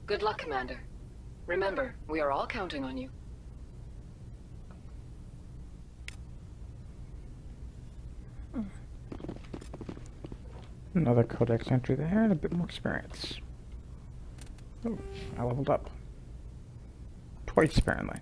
Good luck, Commander. Remember, we are all counting on you. Another codex entry there and a bit more experience. Oh, I leveled up. Twice apparently.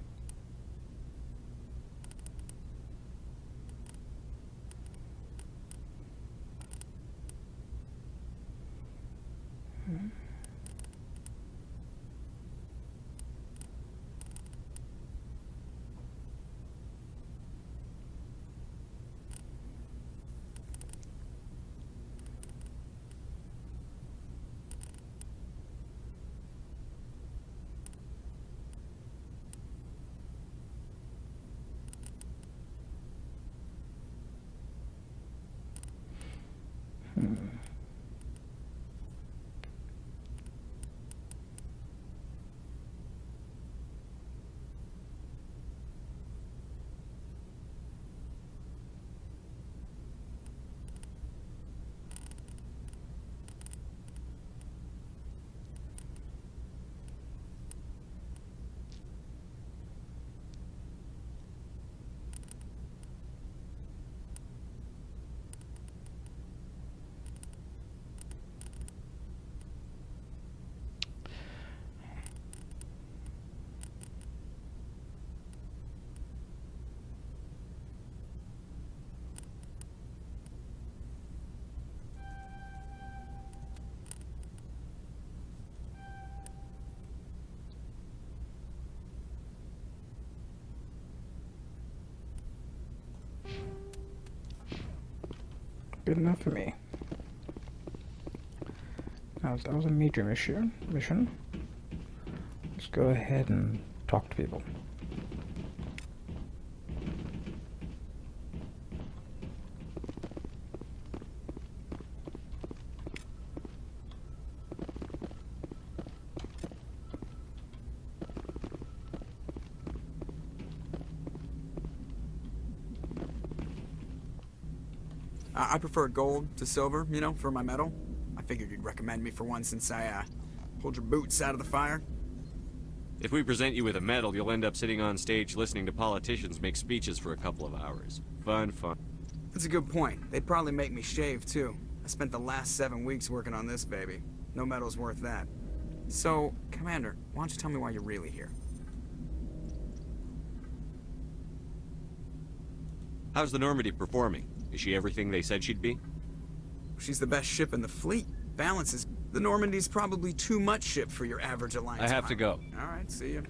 Good enough for me. Now, that was a major mission. Let's go ahead and talk to people. I prefer gold to silver, you know, for my medal. I figured you'd recommend me for one since I, pulled your boots out of the fire. If we present you with a medal, you'll end up sitting on stage listening to politicians make speeches for a couple of hours. Fun. That's a good point. They'd probably make me shave, too. I spent the last 7 weeks working on this baby. No medal's worth that. So, Commander, why don't you tell me why you're really here? How's the Normandy performing? Is she everything they said she'd be? She's the best ship in the fleet. Balance is... The Normandy's probably too much ship for your average Alliance I have to go. Alright, see ya.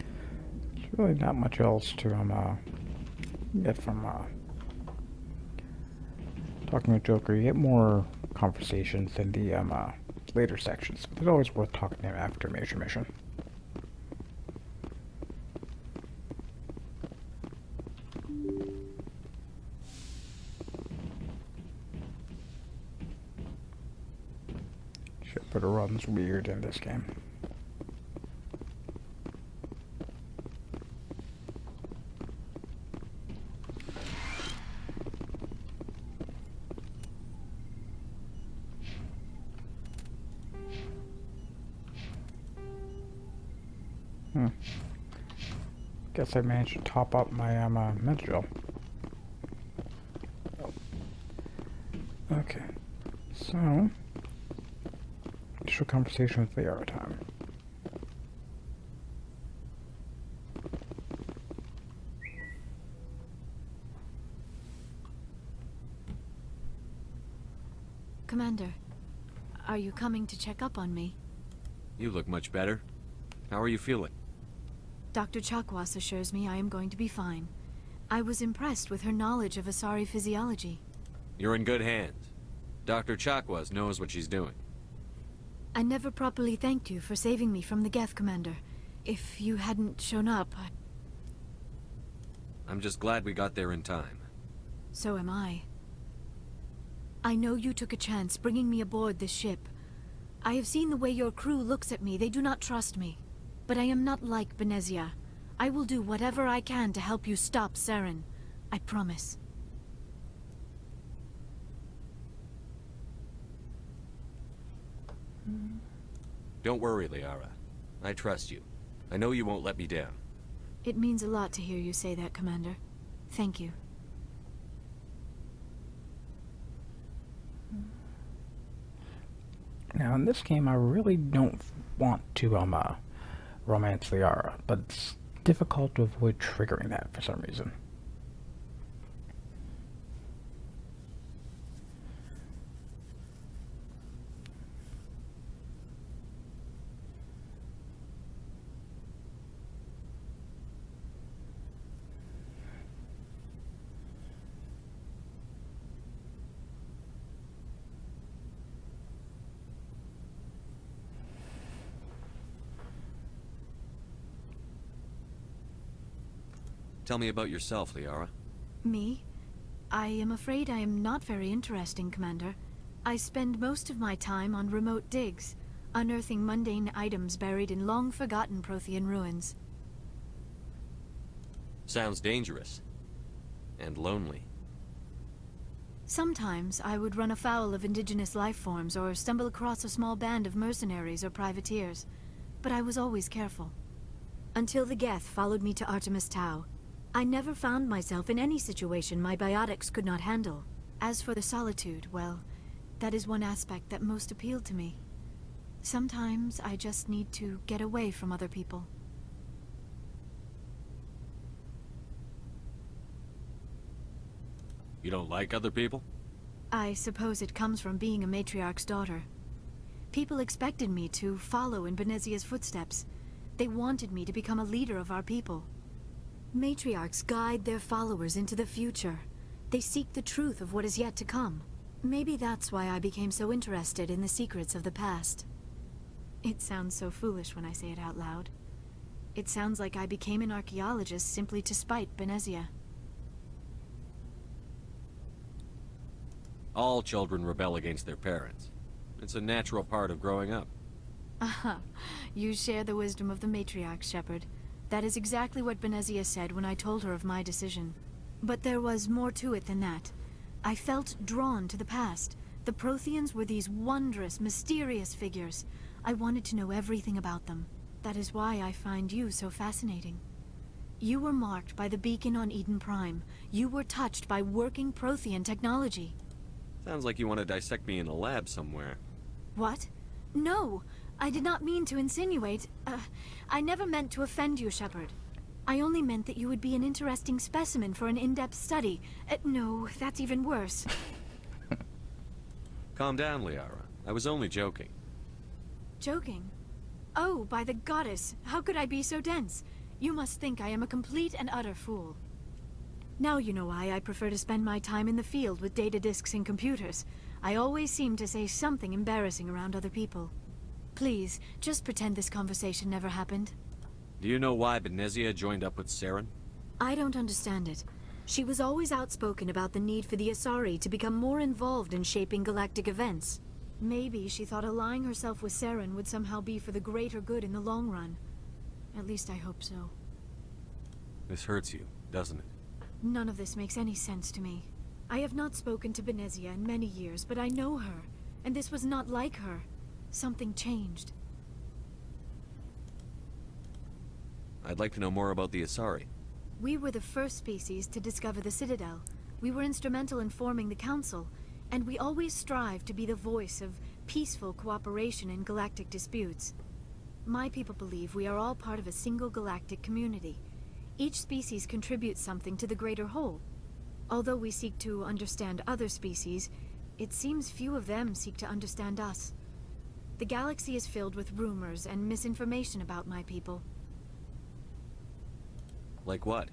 There's really not much else to get from talking with Joker. You get more conversations in the later sections, but it's always worth talking to him after a major mission. Shit, but it runs weird in this game. Guess I managed to top up my mental. Okay, so initial conversation with Liara time. Commander, are you coming to check up on me? You look much better. How are you feeling? Dr. Chakwas assures me I am going to be fine. I was impressed with her knowledge of Asari physiology. You're in good hands. Dr. Chakwas knows what she's doing. I never properly thanked you for saving me from the Geth, Commander. If you hadn't shown up, I'm just glad we got there in time. So am I. I know you took a chance bringing me aboard this ship. I have seen the way your crew looks at me. They do not trust me. But I am not like Benezia. I will do whatever I can to help you stop Saren. I promise. Don't worry, Liara. I trust you. I know you won't let me down. It means a lot to hear you say that, Commander. Thank you. Now, in this game, I really don't want to, romance Liara, but it's difficult to avoid triggering that for some reason. Tell me about yourself, Liara. Me? I am afraid I am not very interesting, Commander. I spend most of my time on remote digs, unearthing mundane items buried in long-forgotten Prothean ruins. Sounds dangerous. And lonely. Sometimes I would run afoul of indigenous life forms or stumble across a small band of mercenaries or privateers, but I was always careful. Until the Geth followed me to Artemis Tau, I never found myself in any situation my biotics could not handle. As for the solitude, well, that is one aspect that most appealed to me. Sometimes I just need to get away from other people. You don't like other people? I suppose it comes from being a matriarch's daughter. People expected me to follow in Benezia's footsteps. They wanted me to become a leader of our people. Matriarchs guide their followers into the future. They seek the truth of what is yet to come. Maybe that's why I became so interested in the secrets of the past. It sounds so foolish when I say it out loud. It sounds like I became an archaeologist simply to spite Benezia. All children rebel against their parents. It's a natural part of growing up. Aha, you share the wisdom of the matriarch, Shepard. That is exactly what Benezia said when I told her of my decision. But there was more to it than that. I felt drawn to the past. The Protheans were these wondrous, mysterious figures. I wanted to know everything about them. That is why I find you so fascinating. You were marked by the beacon on Eden Prime. You were touched by working Prothean technology. Sounds like you want to dissect me in a lab somewhere. What? No! I did not mean to insinuate. I never meant to offend you, Shepard. I only meant that you would be an interesting specimen for an in-depth study. No, that's even worse. Calm down, Liara. I was only joking. Joking? Oh, by the goddess, how could I be so dense? You must think I am a complete and utter fool. Now you know why I prefer to spend my time in the field with data disks and computers. I always seem to say something embarrassing around other people. Please, just pretend this conversation never happened. Do you know why Benezia joined up with Saren? I don't understand it. She was always outspoken about the need for the Asari to become more involved in shaping galactic events. Maybe she thought allying herself with Saren would somehow be for the greater good in the long run. At least I hope so. This hurts you, doesn't it? None of this makes any sense to me. I have not spoken to Benezia in many years, but I know her, and this was not like her. Something changed. I'd like to know more about the Asari. We were the first species to discover the Citadel. We were instrumental in forming the Council, and we always strive to be the voice of peaceful cooperation in galactic disputes. My people believe we are all part of a single galactic community. Each species contributes something to the greater whole. Although we seek to understand other species, it seems few of them seek to understand us. The galaxy is filled with rumors and misinformation about my people. Like what?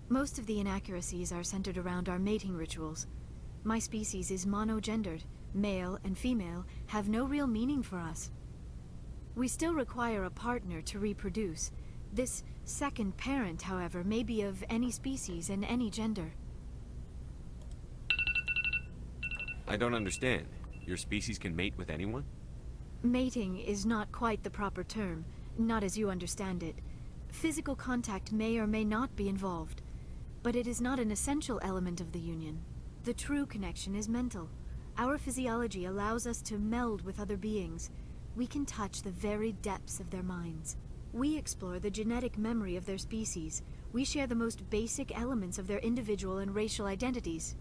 Most of the inaccuracies are centered around our mating rituals. My species is monogendered. Male and female have no real meaning for us. We still require a partner to reproduce. This second parent, however, may be of any species and any gender. I don't understand. Your species can mate with anyone? Mating is not quite the proper term, not as you understand it. Physical contact may or may not be involved, but it is not an essential element of the union. The true connection is mental. Our physiology allows us to meld with other beings. we can touch the very depths of their minds. We explore the genetic memory of their species. We share the most basic elements of their individual and racial identities.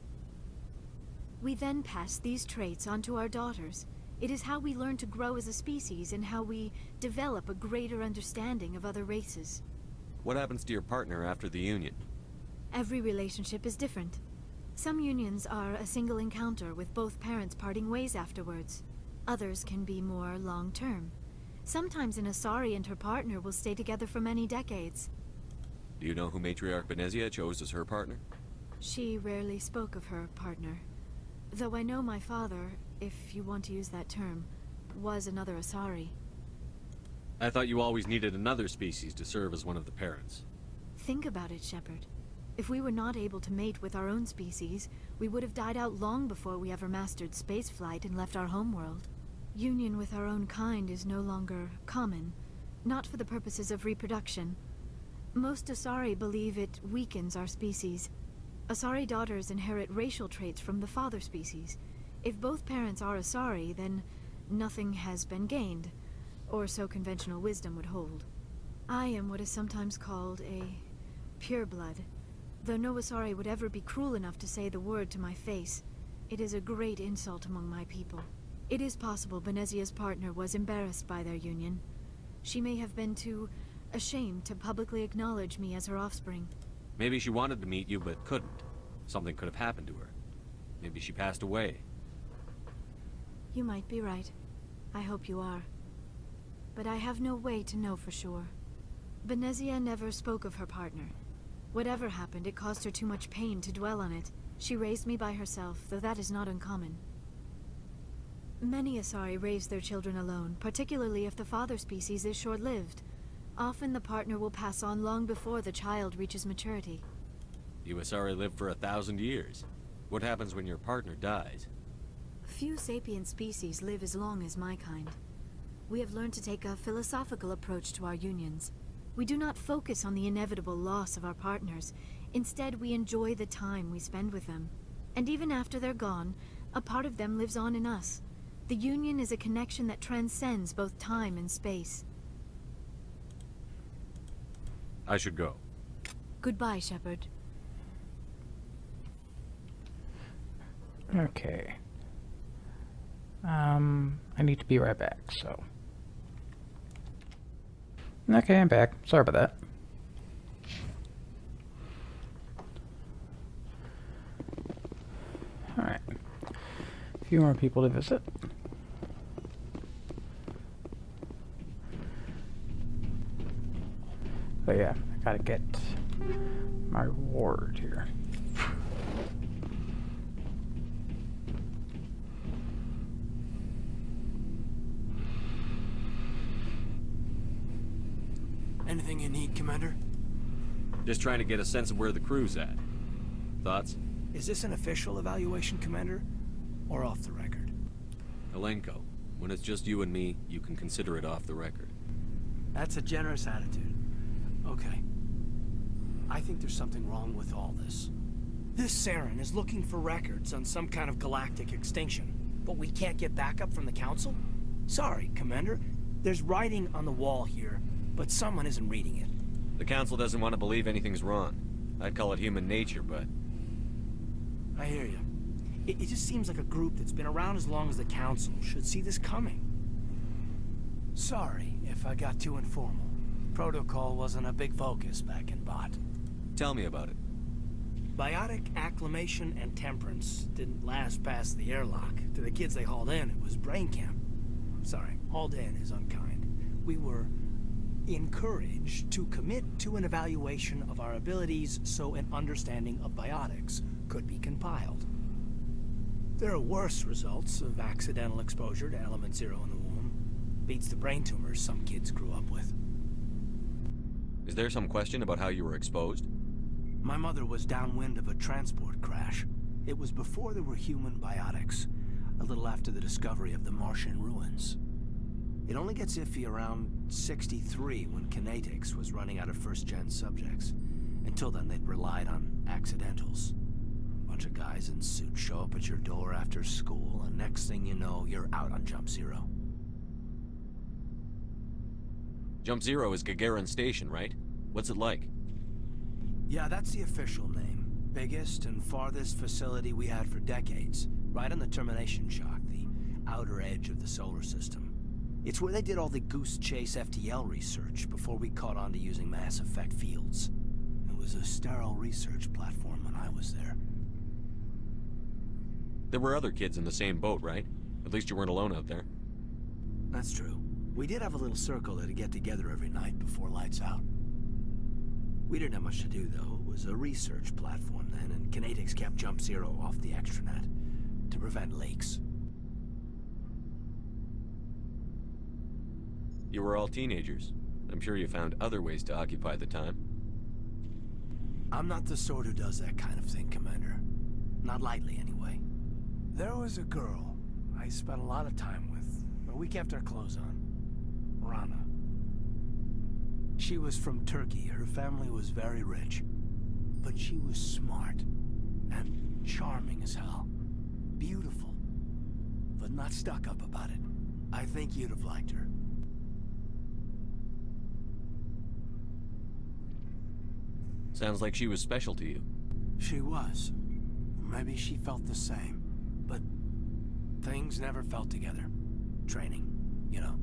We then pass these traits on to our daughters. It is how we learn to grow as a species and how we develop a greater understanding of other races. What happens to your partner after the union? Every relationship is different. Some unions are a single encounter with both parents parting ways afterwards. Others can be more long-term. Sometimes an Asari and her partner will stay together for many decades. Do you know who Matriarch Benezia chose as her partner? She rarely spoke of her partner. Though I know my father, if you want to use that term, was another Asari. I thought you always needed another species to serve as one of the parents. Think about it, Shepard. If we were not able to mate with our own species, we would have died out long before we ever mastered spaceflight and left our homeworld. Union with our own kind is no longer common, not for the purposes of reproduction. Most Asari believe it weakens our species. Asari daughters inherit racial traits from the father species. If both parents are Asari, then nothing has been gained, or so conventional wisdom would hold. I am what is sometimes called a pureblood. Though no Asari would ever be cruel enough to say the word to my face, it is a great insult among my people. It is possible Benezia's partner was embarrassed by their union. She may have been too ashamed to publicly acknowledge me as her offspring. Maybe she wanted to meet you but couldn't. Something could have happened to her. Maybe she passed away. You might be right. I hope you are. But I have no way to know for sure. Benezia never spoke of her partner. Whatever happened, it caused her too much pain to dwell on it. She raised me by herself, though that is not uncommon. Many Asari raise their children alone, particularly if the father species is short-lived. Often the partner will pass on long before the child reaches maturity. You Asari live for 1,000 years. What happens when your partner dies? Few sapient species live as long as my kind. We have learned to take a philosophical approach to our unions. We do not focus on the inevitable loss of our partners. Instead, we enjoy the time we spend with them. And even after they're gone, a part of them lives on in us. The union is a connection that transcends both time and space. I should go. Goodbye, Shepard. Okay. I need to be right back, so... Okay, I'm back. Sorry about that. Alright. A few more people to visit. But yeah, I gotta get my reward here. Anything you need, Commander? Just trying to get a sense of where the crew's at. Thoughts? Is this an official evaluation, Commander? Or off the record? Alenko, when it's just you and me, you can consider it off the record. That's a generous attitude. Okay. I think there's something wrong with all this. This Saren is looking for records on some kind of galactic extinction, but we can't get backup from the Council? Sorry, Commander. There's writing on the wall here, but someone isn't reading it. The Council doesn't want to believe anything's wrong. I'd call it human nature, but... I hear you. It just seems like a group that's been around as long as the Council should see this coming. Sorry if I got too informal. Protocol wasn't a big focus back in Bot. Tell me about it. Biotic acclimation and temperance didn't last past the airlock. To the kids they hauled in, it was brain camp. Sorry, hauled in is unkind. We were encouraged to commit to an evaluation of our abilities so an understanding of biotics could be compiled. There are worse results of accidental exposure to element 0 in the womb. Beats the brain tumors some kids grew up with. Is there some question about how you were exposed? My mother was downwind of a transport crash. It was before there were human biotics, a little after the discovery of the Martian ruins. It only gets iffy around 63 when Kinetics was running out of first-gen subjects. Until then, they'd relied on accidentals. Bunch of guys in suits show up at your door after school, and next thing you know, you're out on Jump Zero. Jump Zero is Gagarin Station, right? What's it like? Yeah, that's the official name. Biggest and farthest facility we had for decades. Right on the termination shock, the outer edge of the solar system. It's where they did all the Goose Chase FTL research before we caught on to using Mass Effect fields. It was a sterile research platform when I was there. There were other kids in the same boat, right? At least you weren't alone out there. That's true. We did have a little circle that'd get together every night before lights out. We didn't have much to do, though. It was a research platform then, and Kinetics kept Jump Zero off the extranet to prevent leaks. You were all teenagers. I'm sure you found other ways to occupy the time. I'm not the sort who does that kind of thing, Commander. Not lightly, anyway. There was a girl I spent a lot of time with, but we kept our clothes on. Rana. She was from Turkey. Her family was very rich. But she was smart and charming as hell. Beautiful, but not stuck up about it. I think you'd have liked her. Sounds like she was special to you. She was. Maybe she felt the same. But things never felt together. Training, you know.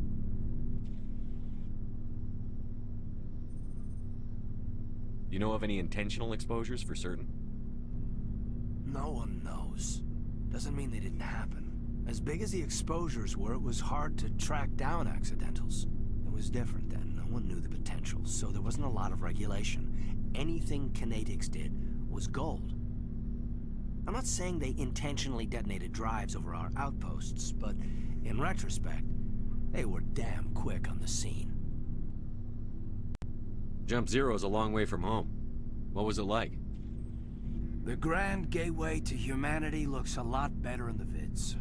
You know of any intentional exposures for certain? No one knows. Doesn't mean they didn't happen. As big as the exposures were, it was hard to track down accidentals. It was different then. No one knew the potential, so there wasn't a lot of regulation. Anything Kinetics did was gold. I'm not saying they intentionally detonated drives over our outposts, but in retrospect, they were damn quick on the scene. Jump Zero is a long way from home. What was it like? The grand gateway to humanity looks a lot better in the vids.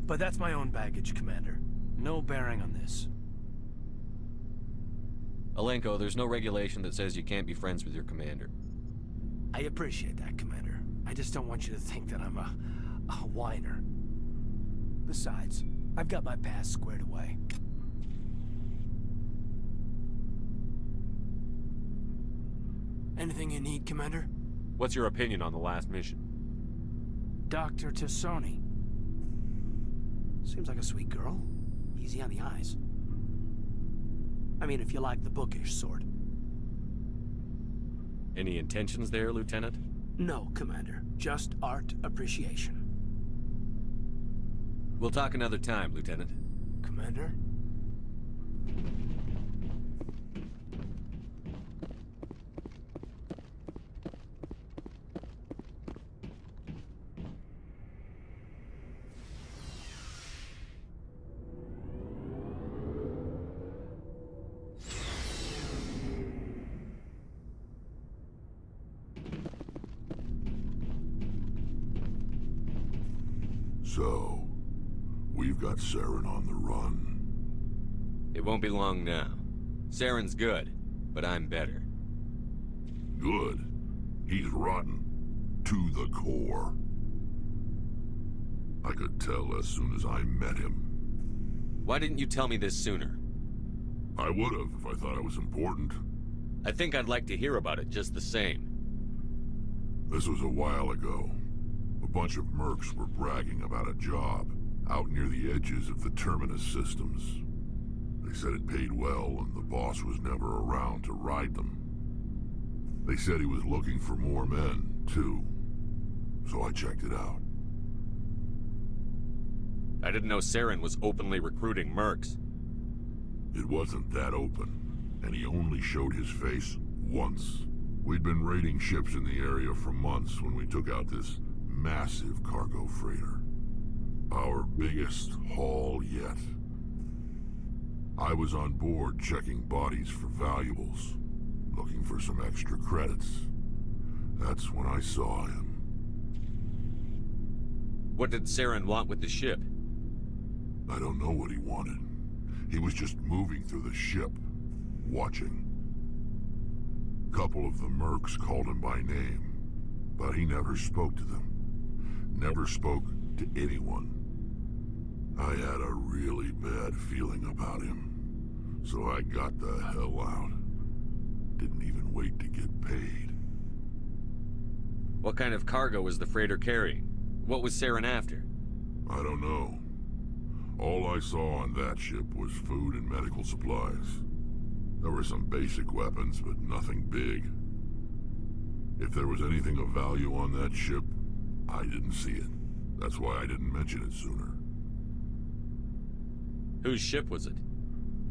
But that's my own baggage, Commander. No bearing on this. Alenko, there's no regulation that says you can't be friends with your commander. I appreciate that, Commander. I just don't want you to think that I'm a whiner. Besides, I've got my past squared away. Anything you need, Commander? What's your opinion on the last mission? Dr. Tassoni. Seems like a sweet girl. Easy on the eyes. I mean, if you like the bookish sort. Any intentions there, Lieutenant? No, Commander. Just art appreciation. We'll talk another time, Lieutenant. Commander? So, we've got Saren on the run. It won't be long now. Saren's good, but I'm better. Good. He's rotten. To the core. I could tell as soon as I met him. Why didn't you tell me this sooner? I would've if I thought it was important. I think I'd like to hear about it just the same. This was a while ago. A bunch of mercs were bragging about a job out near the edges of the Terminus systems. They said it paid well and the boss was never around to ride them. They said he was looking for more men, too. So I checked it out. I didn't know Saren was openly recruiting mercs. It wasn't that open, and he only showed his face once. We'd been raiding ships in the area for months when we took out this massive cargo freighter. Our biggest haul yet. I was on board checking bodies for valuables, looking for some extra credits. That's when I saw him. What did Saren want with the ship? I don't know what he wanted. He was just moving through the ship, watching. Couple of the mercs called him by name, but he never spoke to them. Never spoke to anyone. I had a really bad feeling about him. So I got the hell out. Didn't even wait to get paid. What kind of cargo was the freighter carrying? What was Saren after? I don't know. All I saw on that ship was food and medical supplies. There were some basic weapons, but nothing big. If there was anything of value on that ship, I didn't see it. That's why I didn't mention it sooner. Whose ship was it?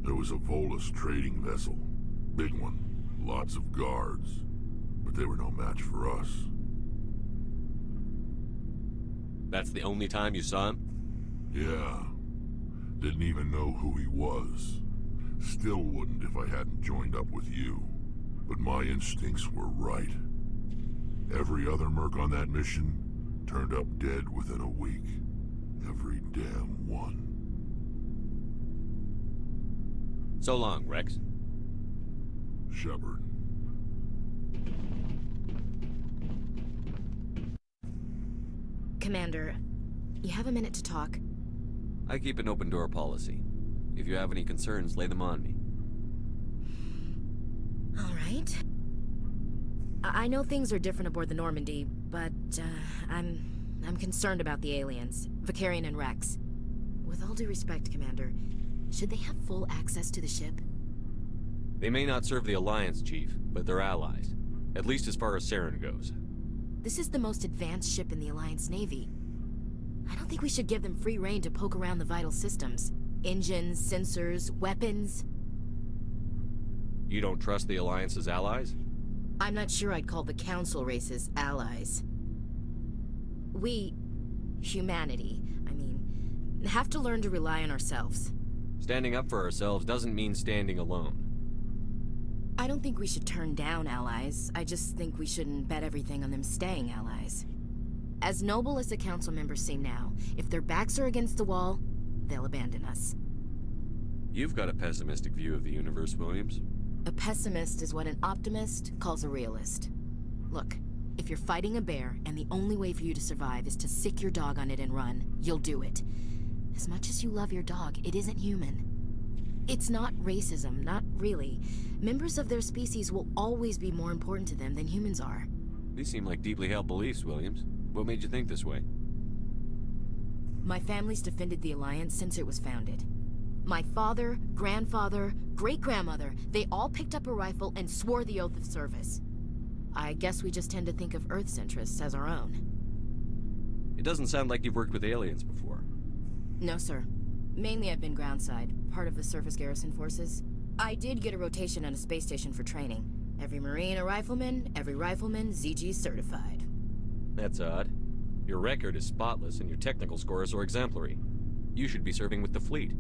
There was a Volus trading vessel. Big one. Lots of guards. But they were no match for us. That's the only time you saw him? Yeah. Didn't even know who he was. Still wouldn't if I hadn't joined up with you. But my instincts were right. Every other merc on that mission turned up dead within a week. Every damn one. So long, Rex. Shepard. Commander, you have a minute to talk? I keep an open door policy. If you have any concerns, lay them on me. All right. I know things are different aboard the Normandy, but I'm concerned about the aliens, Vicarian and Rex. With all due respect, Commander, should they have full access to the ship? They may not serve the Alliance, Chief, but they're allies. At least as far as Saren goes. This is the most advanced ship in the Alliance Navy. I don't think we should give them free rein to poke around the vital systems. Engines, sensors, weapons. You don't trust the Alliance's allies? I'm not sure I'd call the Council races allies. We, humanity, I mean, have to learn to rely on ourselves. Standing up for ourselves doesn't mean standing alone. I don't think we should turn down allies. I just think we shouldn't bet everything on them staying allies. As noble as the Council members seem now, if their backs are against the wall, they'll abandon us. You've got a pessimistic view of the universe, Williams. A pessimist is what an optimist calls a realist. Look, if you're fighting a bear and the only way for you to survive is to sick your dog on it and run, you'll do it. As much as you love your dog, it isn't human. It's not racism, not really. Members of their species will always be more important to them than humans are. These seem like deeply held beliefs, Williams. What made you think this way? My family's defended the Alliance since it was founded. My father, grandfather, great-grandmother, they all picked up a rifle and swore the oath of service. I guess we just tend to think of Earth's interests as our own. It doesn't sound like you've worked with aliens before. No, sir. Mainly I've been groundside, part of the surface garrison forces. I did get a rotation on a space station for training. Every Marine a rifleman, every rifleman ZG certified. That's odd. Your record is spotless and your technical scores are exemplary. You should be serving with the fleet.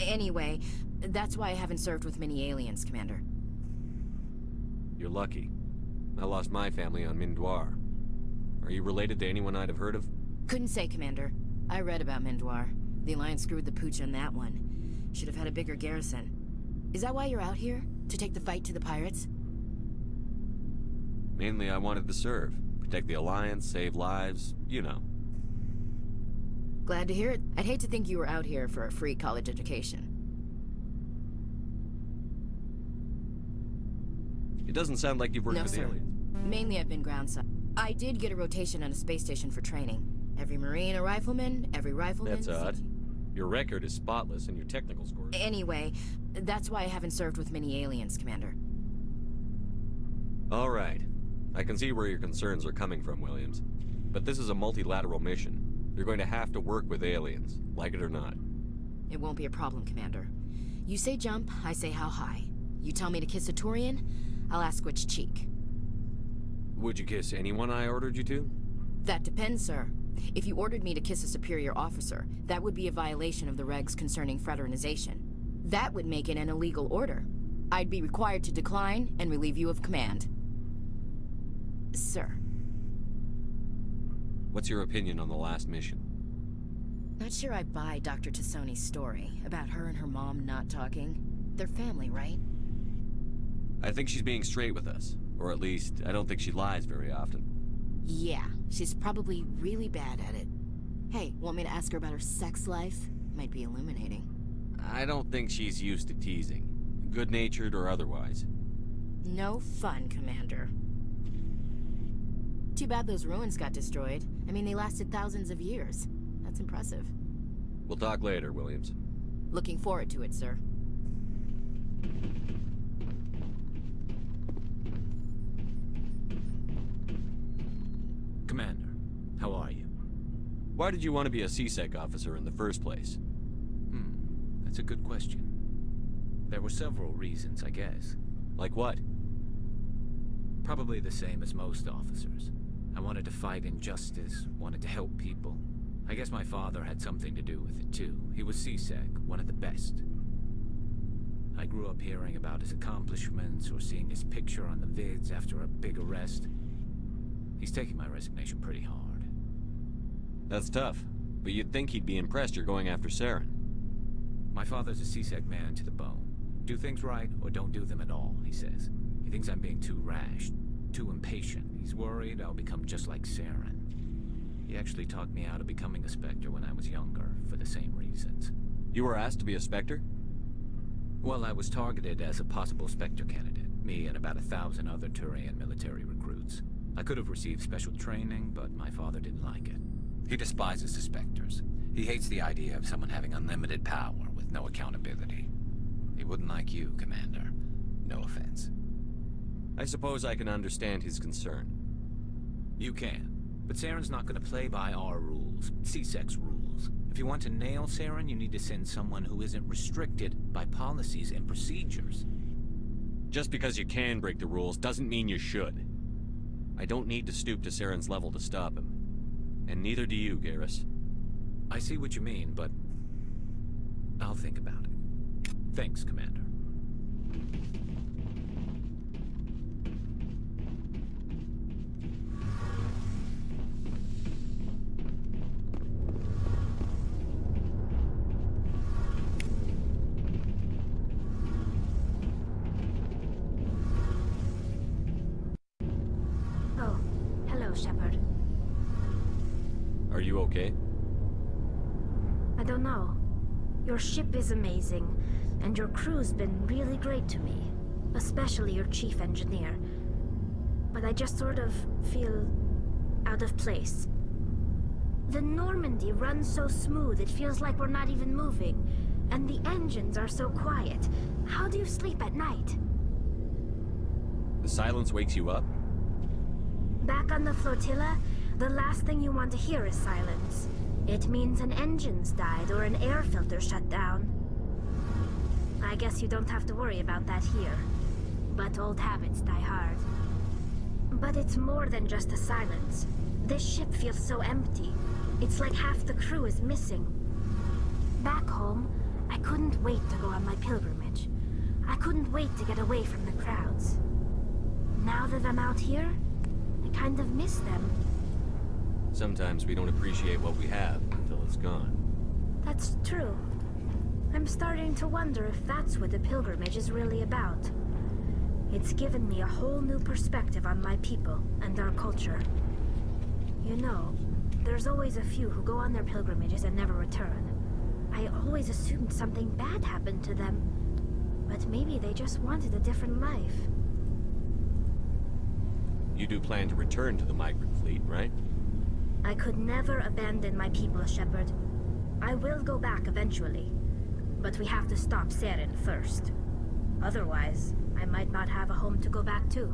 Anyway, that's why I haven't served with many aliens, Commander. You're lucky. I lost my family on Mindoir. Are you related to anyone I'd have heard of? Couldn't say, Commander. I read about Mindoir. The Alliance screwed the pooch on that one. Should have had a bigger garrison. Is that why you're out here? To take the fight to the pirates? Mainly I wanted to serve. Protect the Alliance, save lives, you know. Glad to hear it. I'd hate to think you were out here for a free college education. It doesn't sound like you've worked No, with sir. aliens. Mainly I've been groundside. I did get a rotation on a space station for training. Every Marine a rifleman, every rifleman... That's odd. Your record is spotless and your technical scores... Anyway, that's why I haven't served with many aliens, Commander. All right. I can see where your concerns are coming from, Williams. But this is a multilateral mission. You're going to have to work with aliens, like it or not. It won't be a problem, Commander. You say jump, I say how high. You tell me to kiss a Turian, I'll ask which cheek. Would you kiss anyone I ordered you to? That depends, sir. If you ordered me to kiss a superior officer, that would be a violation of the regs concerning fraternization. That would make it an illegal order. I'd be required to decline and relieve you of command. Sir. What's your opinion on the last mission? Not sure I buy Dr. Tassoni's story about her and her mom not talking. They're family, right? I think she's being straight with us. Or at least, I don't think she lies very often. Yeah, she's probably really bad at it. Hey, want me to ask her about her sex life? Might be illuminating. I don't think she's used to teasing, good-natured or otherwise. No fun, Commander. Too bad those ruins got destroyed. I mean, they lasted thousands of years. That's impressive. We'll talk later, Williams. Looking forward to it, sir. Commander, how are you? Why did you want to be a CSEC officer in the first place? That's a good question. There were several reasons, I guess. Like what? Probably the same as most officers. I wanted to fight injustice, wanted to help people. I guess my father had something to do with it too. He was CSEC, one of the best. I grew up hearing about his accomplishments or seeing his picture on the vids after a big arrest. He's taking my resignation pretty hard. That's tough, but you'd think he'd be impressed you're going after Saren. My father's a CSEC man to the bone. Do things right or don't do them at all, he says. He thinks I'm being too rash, too impatient. He's worried I'll become just like Saren. He actually talked me out of becoming a Spectre when I was younger, for the same reasons. You were asked to be a Spectre? Well, I was targeted as a possible Spectre candidate, me and about 1,000 other Turian military recruits. I could have received special training, but my father didn't like it. He despises the Spectres. He hates the idea of someone having unlimited power with no accountability. He wouldn't like you, Commander. No offense. I suppose I can understand his concern. You can. But Saren's not going to play by our rules, CSEC's rules. If you want to nail Saren, you need to send someone who isn't restricted by policies and procedures. Just because you can break the rules doesn't mean you should. I don't need to stoop to Saren's level to stop him. And neither do you, Garrus. I see what you mean, but I'll think about it. Thanks, Commander. Oh, hello, Shepard. Are you okay? I don't know. Your ship is amazing, and your crew's been really great to me. Especially your chief engineer. But I just sort of feel out of place. The Normandy runs so smooth it feels like we're not even moving. And the engines are so quiet. How do you sleep at night? The silence wakes you up? Back on the flotilla, the last thing you want to hear is silence. It means an engine's died or an air filter shut down. I guess you don't have to worry about that here. But old habits die hard. But it's more than just the silence. This ship feels so empty. It's like half the crew is missing. Back home, I couldn't wait to go on my pilgrimage. I couldn't wait to get away from the crowds. Now that I'm out here, I kind of miss them. Sometimes we don't appreciate what we have until it's gone. That's true. I'm starting to wonder if that's what the pilgrimage is really about. It's given me a whole new perspective on my people and our culture. You know, there's always a few who go on their pilgrimages and never return. I always assumed something bad happened to them, but maybe they just wanted a different life. You do plan to return to the migrant fleet, right? I could never abandon my people, Shepard. I will go back eventually, but we have to stop Saren first. Otherwise, I might not have a home to go back to.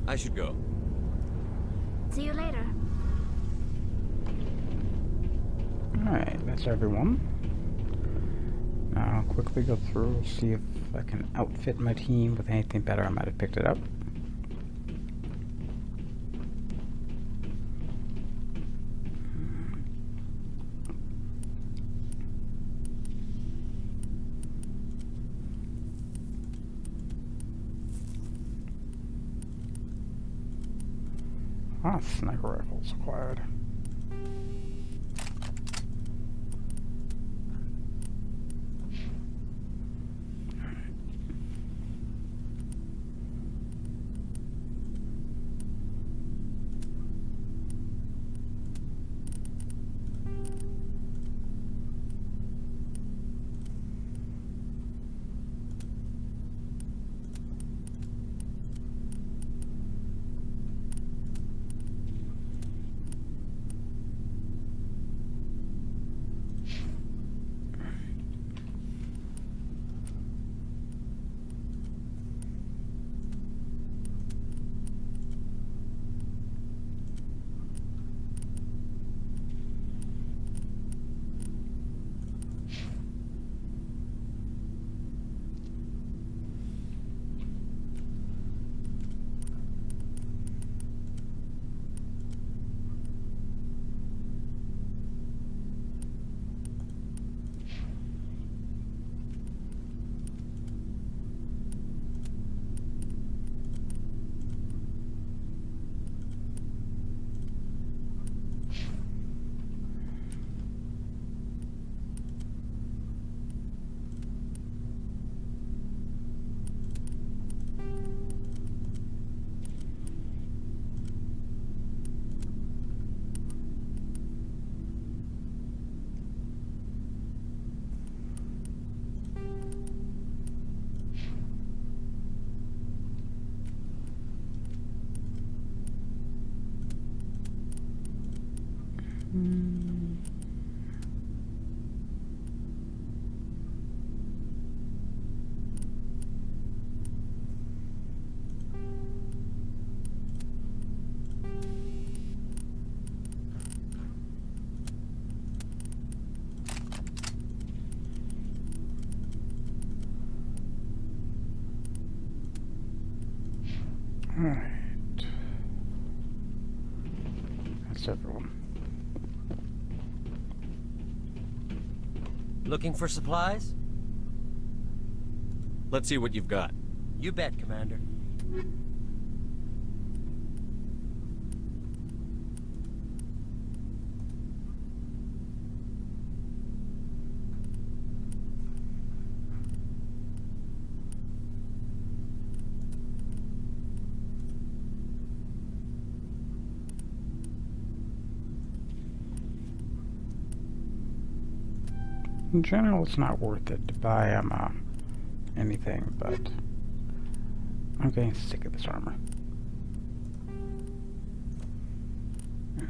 I should go. See you later. Alright, that's everyone. Now I'll quickly go through, see if I can outfit my team with anything better. I might have picked it up. Ah, sniper rifles acquired. Alright. That's everyone. Looking for supplies? Let's see what you've got. You bet, Commander. In general, it's not worth it to buy anything, but I'm getting sick of this armor. Yeah.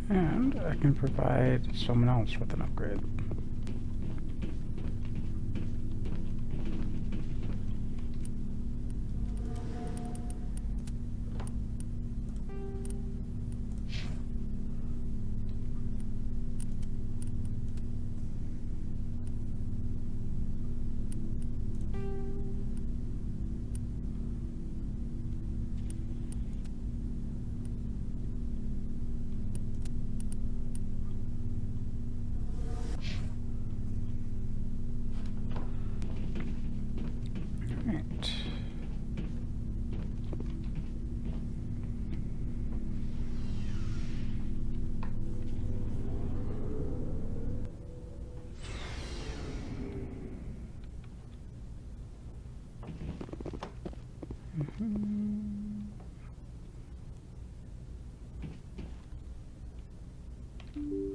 And I can provide someone else with an upgrade. Right. Mm-hmm.